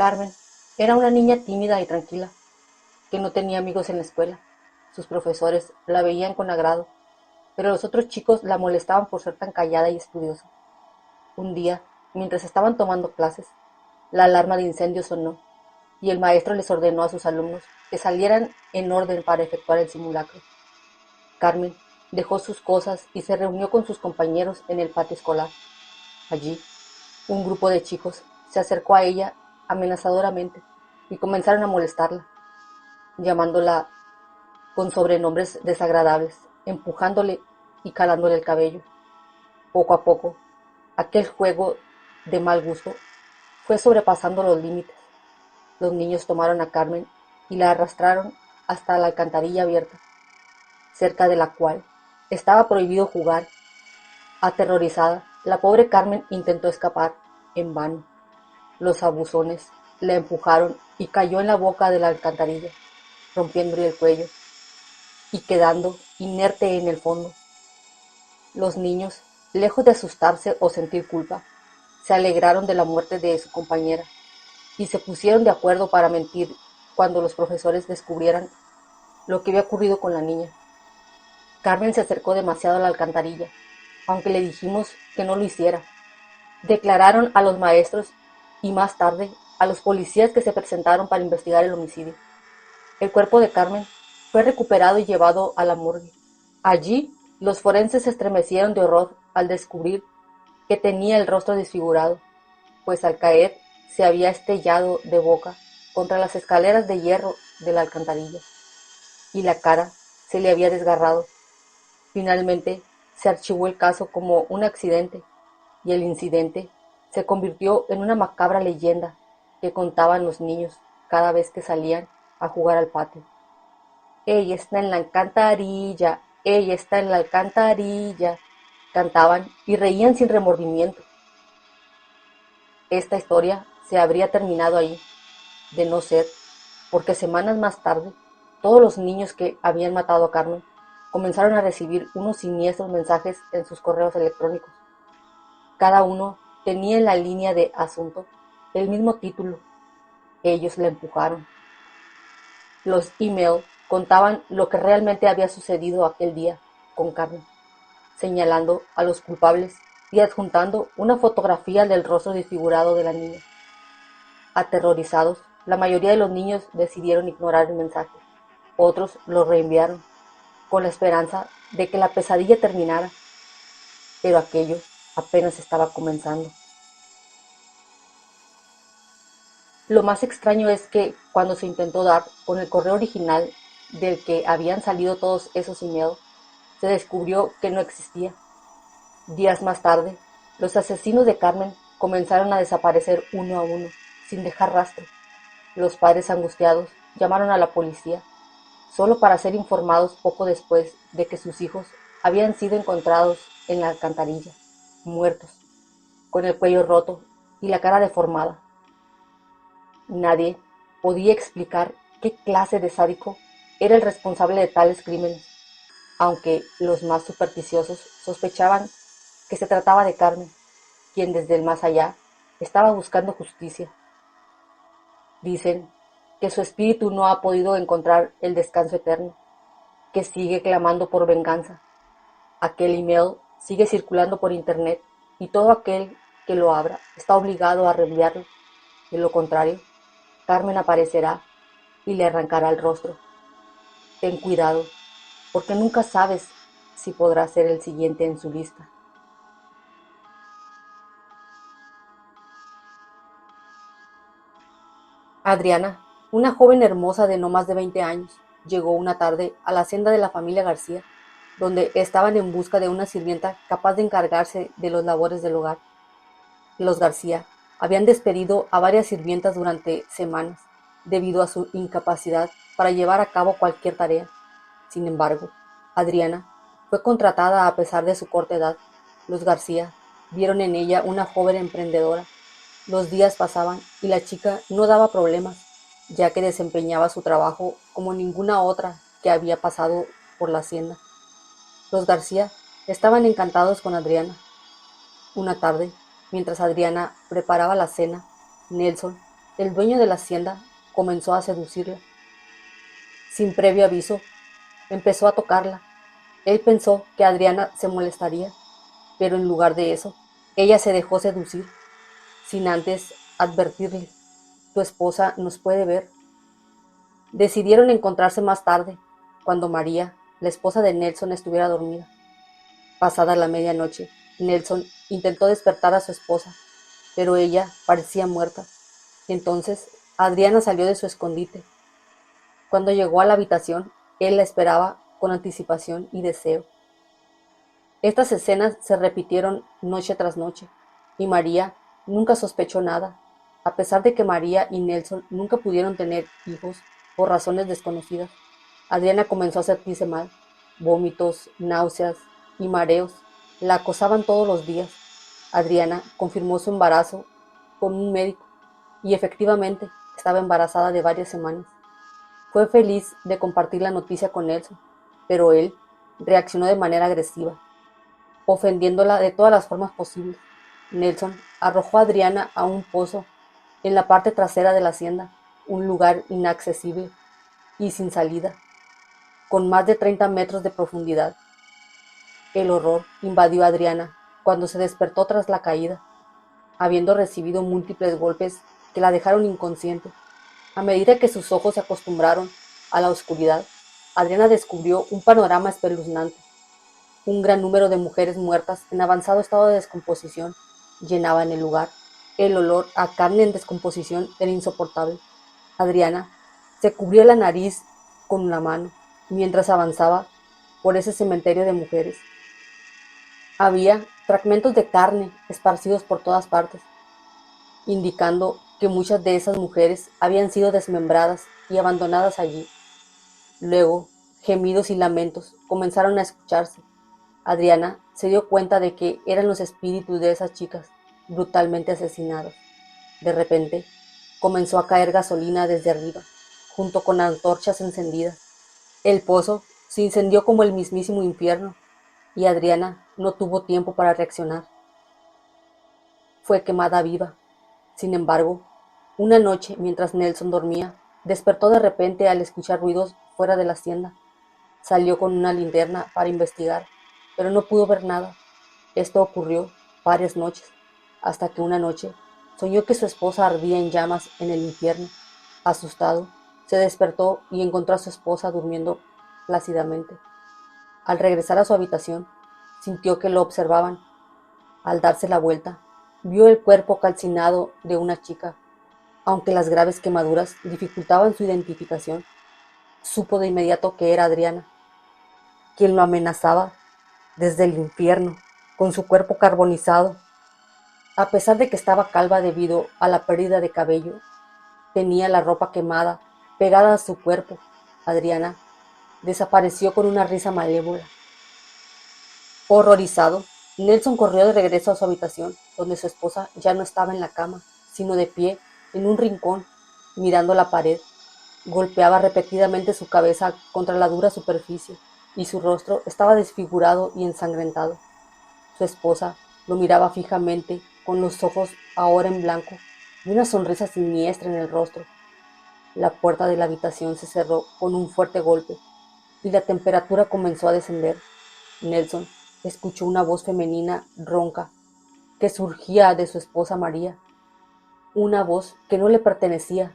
Carmen era una niña tímida y tranquila, que no tenía amigos en la escuela. Sus profesores la veían con agrado, pero los otros chicos la molestaban por ser tan callada y estudiosa. Un día, mientras estaban tomando clases, la alarma de incendio sonó y el maestro les ordenó a sus alumnos que salieran en orden para efectuar el simulacro. Carmen dejó sus cosas y se reunió con sus compañeros en el patio escolar. Allí, un grupo de chicos se acercó a ella amenazadoramente y comenzaron a molestarla, llamándola con sobrenombres desagradables, empujándole y calándole el cabello. Poco a poco, aquel juego de mal gusto fue sobrepasando los límites. Los niños tomaron a Carmen y la arrastraron hasta la alcantarilla abierta, cerca de la cual estaba prohibido jugar. Aterrorizada, la pobre Carmen intentó escapar, en vano. Los abusones la empujaron y cayó en la boca de la alcantarilla, rompiéndole el cuello y quedando inerte en el fondo. Los niños, lejos de asustarse o sentir culpa, se alegraron de la muerte de su compañera y se pusieron de acuerdo para mentir cuando los profesores descubrieran lo que había ocurrido con la niña. Carmen se acercó demasiado a la alcantarilla, aunque le dijimos que no lo hiciera. Declararon a los maestros y más tarde a los policías que se presentaron para investigar el homicidio. El cuerpo de Carmen fue recuperado y llevado a la morgue. Allí, los forenses se estremecieron de horror al descubrir que tenía el rostro desfigurado, pues al caer se había estrellado de boca contra las escaleras de hierro de la alcantarilla, y la cara se le había desgarrado. Finalmente, se archivó el caso como un accidente, y el incidente se convirtió en una macabra leyenda que contaban los niños cada vez que salían a jugar al patio. Ella está en la alcantarilla, ella está en la alcantarilla, cantaban y reían sin remordimiento. Esta historia se habría terminado ahí, de no ser porque semanas más tarde todos los niños que habían matado a Carmen comenzaron a recibir unos siniestros mensajes en sus correos electrónicos. Cada uno tenía en la línea de asunto el mismo título: ellos la empujaron. Los emails contaban lo que realmente había sucedido aquel día con Carmen, señalando a los culpables y adjuntando una fotografía del rostro desfigurado de la niña. Aterrorizados, la mayoría de los niños decidieron ignorar el mensaje. Otros lo reenviaron, con la esperanza de que la pesadilla terminara, pero aquello apenas estaba comenzando. Lo más extraño es que, cuando se intentó dar con el correo original del que habían salido todos esos emails, se descubrió que no existía. Días más tarde, los asesinos de Carmen comenzaron a desaparecer uno a uno, sin dejar rastro. Los padres angustiados llamaron a la policía, solo para ser informados poco después de que sus hijos habían sido encontrados en la alcantarilla, muertos, con el cuello roto y la cara deformada. Nadie podía explicar qué clase de sádico era el responsable de tales crímenes, aunque los más supersticiosos sospechaban que se trataba de Carmen, quien desde el más allá estaba buscando justicia. Dicen que su espíritu no ha podido encontrar el descanso eterno, que sigue clamando por venganza. Aquel email sigue circulando por internet y todo aquel que lo abra está obligado a reenviarlo. De lo contrario, Carmen aparecerá y le arrancará el rostro. Ten cuidado, porque nunca sabes si podrá ser el siguiente en su lista. Adriana, una joven hermosa de no más de 20 años, llegó una tarde a la hacienda de la familia García, donde estaban en busca de una sirvienta capaz de encargarse de los labores del hogar. Los García habían despedido a varias sirvientas durante semanas, debido a su incapacidad para llevar a cabo cualquier tarea. Sin embargo, Adriana fue contratada a pesar de su corta edad. Los García vieron en ella una joven emprendedora. Los días pasaban y la chica no daba problemas, ya que desempeñaba su trabajo como ninguna otra que había pasado por la hacienda. Los García estaban encantados con Adriana. Una tarde, mientras Adriana preparaba la cena, Nelson el dueño de la hacienda comenzó a seducirla. Sin previo aviso, empezó a tocarla. Él pensó que Adriana se molestaría, pero en lugar de eso, ella se dejó seducir, sin antes advertirle: tu esposa nos puede ver. Decidieron encontrarse más tarde, cuando María, la esposa de Nelson, estuviera dormida. Pasada la medianoche, Nelson intentó despertar a su esposa, pero ella parecía muerta. Entonces, Adriana salió de su escondite. Cuando llegó a la habitación, él la esperaba con anticipación y deseo. Estas escenas se repitieron noche tras noche, y María nunca sospechó nada, a pesar de que María y Nelson nunca pudieron tener hijos por razones desconocidas. Adriana comenzó a sentirse mal. Vómitos, náuseas y mareos la acosaban todos los días. Adriana confirmó su embarazo con un médico y efectivamente estaba embarazada de varias semanas. Fue feliz de compartir la noticia con Nelson, pero él reaccionó de manera agresiva, ofendiéndola de todas las formas posibles. Nelson arrojó a Adriana a un pozo en la parte trasera de la hacienda, un lugar inaccesible y sin salida, con más de 30 metros de profundidad. El horror invadió a Adriana cuando se despertó tras la caída, habiendo recibido múltiples golpes que la dejaron inconsciente. A medida que sus ojos se acostumbraron a la oscuridad, Adriana descubrió un panorama espeluznante. Un gran número de mujeres muertas en avanzado estado de descomposición llenaban el lugar. El olor a carne en descomposición era insoportable. Adriana se cubrió la nariz con la mano mientras avanzaba por ese cementerio de mujeres. Había fragmentos de carne esparcidos por todas partes, indicando que muchas de esas mujeres habían sido desmembradas y abandonadas allí. Luego, gemidos y lamentos comenzaron a escucharse. Adriana se dio cuenta de que eran los espíritus de esas chicas brutalmente asesinadas. De repente, comenzó a caer gasolina desde arriba, junto con antorchas encendidas. El pozo se incendió como el mismísimo infierno, y Adriana no tuvo tiempo para reaccionar. Fue quemada viva. Sin embargo, una noche, mientras Nelson dormía, despertó de repente al escuchar ruidos fuera de la hacienda. Salió con una linterna para investigar, pero no pudo ver nada. Esto ocurrió varias noches, hasta que una noche soñó que su esposa ardía en llamas en el infierno. Asustado, se despertó y encontró a su esposa durmiendo plácidamente. Al regresar a su habitación, sintió que lo observaban. Al darse la vuelta, vio el cuerpo calcinado de una chica. Aunque las graves quemaduras dificultaban su identificación, supo de inmediato que era Adriana, quien lo amenazaba desde el infierno, con su cuerpo carbonizado. A pesar de que estaba calva debido a la pérdida de cabello, tenía la ropa quemada pegada a su cuerpo. Adriana desapareció con una risa malévola. Horrorizado, Nelson corrió de regreso a su habitación, donde su esposa ya no estaba en la cama, sino de pie en un rincón, mirando la pared. Golpeaba repetidamente su cabeza contra la dura superficie, y su rostro estaba desfigurado y ensangrentado. Su esposa lo miraba fijamente, con los ojos ahora en blanco y una sonrisa siniestra en el rostro. La puerta de la habitación se cerró con un fuerte golpe, y la temperatura comenzó a descender. Nelson escuchó una voz femenina ronca que surgía de su esposa María, una voz que no le pertenecía.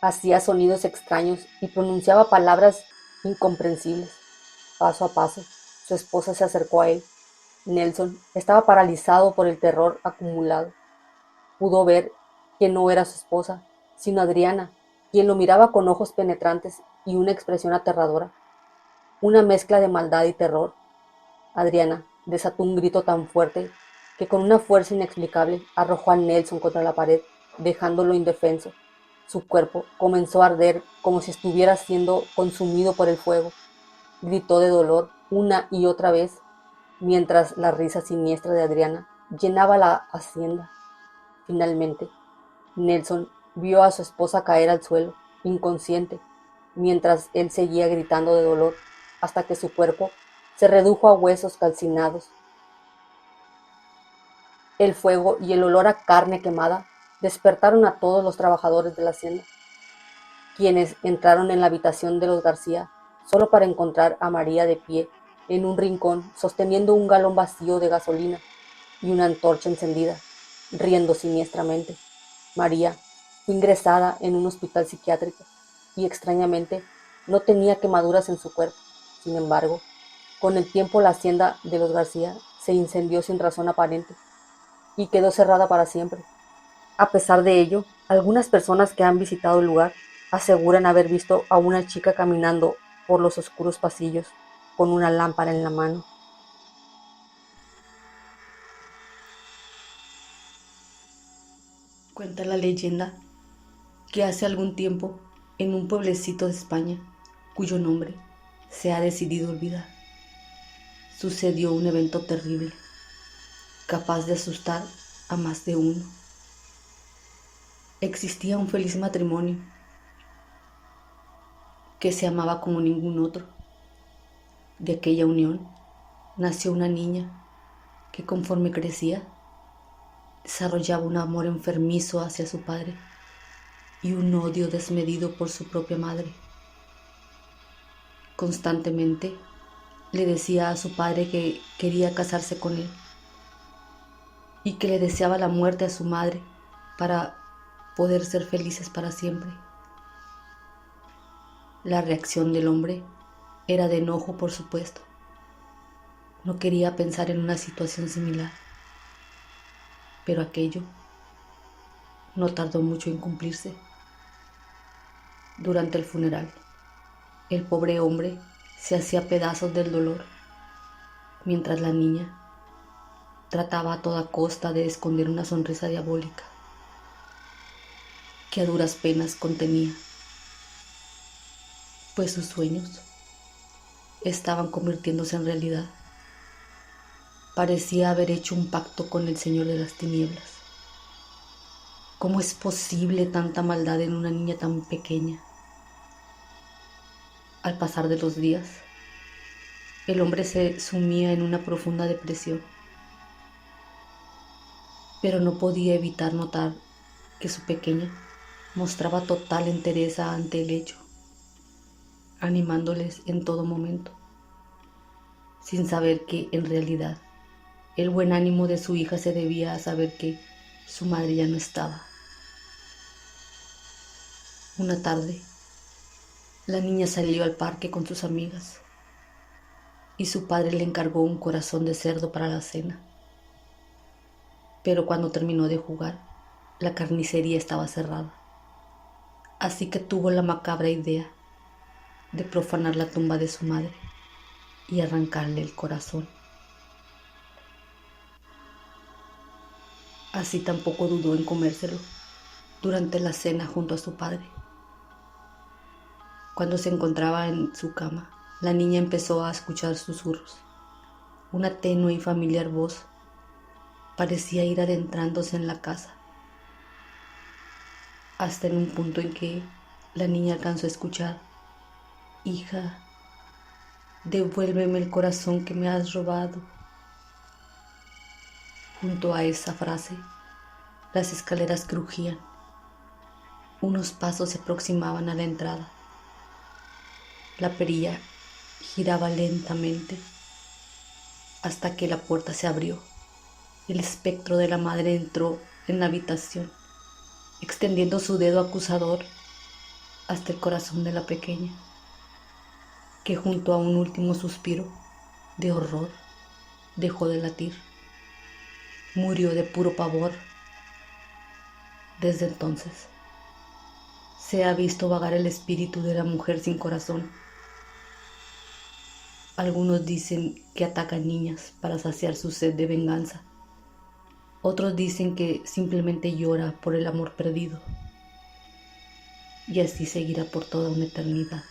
Hacía sonidos extraños y pronunciaba palabras incomprensibles. Paso a paso, su esposa se acercó a él. Nelson estaba paralizado por el terror acumulado. Pudo ver que no era su esposa, sino Adriana, quien lo miraba con ojos penetrantes y una expresión aterradora, una mezcla de maldad y terror. Adriana desató un grito tan fuerte que con una fuerza inexplicable arrojó a Nelson contra la pared, dejándolo indefenso. Su cuerpo comenzó a arder como si estuviera siendo consumido por el fuego. Gritó de dolor una y otra vez, mientras la risa siniestra de Adriana llenaba la hacienda. Finalmente, Nelson vio a su esposa caer al suelo, inconsciente, mientras él seguía gritando de dolor, hasta que su cuerpo se redujo a huesos calcinados. El fuego y el olor a carne quemada Despertaron a todos los trabajadores de la hacienda, quienes entraron en la habitación de los García solo para encontrar a María de pie en un rincón sosteniendo un galón vacío de gasolina y una antorcha encendida, riendo siniestramente. María fue ingresada en un hospital psiquiátrico y extrañamente no tenía quemaduras en su cuerpo. Sin embargo, con el tiempo la hacienda de los García se incendió sin razón aparente y quedó cerrada para siempre. A pesar de ello, algunas personas que han visitado el lugar aseguran haber visto a una chica caminando por los oscuros pasillos con una lámpara en la mano. Cuenta la leyenda que hace algún tiempo, en un pueblecito de España, cuyo nombre se ha decidido olvidar, sucedió un evento terrible, capaz de asustar a más de uno. Existía un feliz matrimonio que se amaba como ningún otro. De aquella unión nació una niña que, conforme crecía, desarrollaba un amor enfermizo hacia su padre y un odio desmedido por su propia madre. Constantemente le decía a su padre que quería casarse con él y que le deseaba la muerte a su madre para poder ser felices para siempre. La reacción del hombre era de enojo, por supuesto. No quería pensar en una situación similar, pero aquello no tardó mucho en cumplirse. Durante el funeral, el pobre hombre se hacía pedazos del dolor, mientras la niña trataba a toda costa de esconder una sonrisa diabólica que a duras penas contenía, pues sus sueños estaban convirtiéndose en realidad. Parecía haber hecho un pacto con el Señor de las Tinieblas. ¿Cómo es posible tanta maldad en una niña tan pequeña? Al pasar de los días, el hombre se sumía en una profunda depresión, pero no podía evitar notar que su pequeña mostraba total entereza ante el hecho, animándoles en todo momento, sin saber que en realidad el buen ánimo de su hija se debía a saber que su madre ya no estaba. Una tarde, la niña salió al parque con sus amigas y su padre le encargó un corazón de cerdo para la cena. Pero cuando terminó de jugar, la carnicería estaba cerrada. Así que tuvo la macabra idea de profanar la tumba de su madre y arrancarle el corazón. Así tampoco dudó en comérselo durante la cena junto a su padre. Cuando se encontraba en su cama, la niña empezó a escuchar susurros. Una tenue y familiar voz parecía ir adentrándose en la casa, hasta en un punto en que la niña alcanzó a escuchar: hija, devuélveme el corazón que me has robado. Junto a esa frase, las escaleras crujían. Unos pasos se aproximaban a la entrada. La perilla giraba lentamente hasta que la puerta se abrió. El espectro de la madre entró en la habitación, extendiendo su dedo acusador hasta el corazón de la pequeña, que junto a un último suspiro de horror dejó de latir. Murió de puro pavor. Desde entonces se ha visto vagar el espíritu de la mujer sin corazón. Algunos dicen que atacan niñas para saciar su sed de venganza. Otros dicen que simplemente llora por el amor perdido. Y así seguirá por toda una eternidad.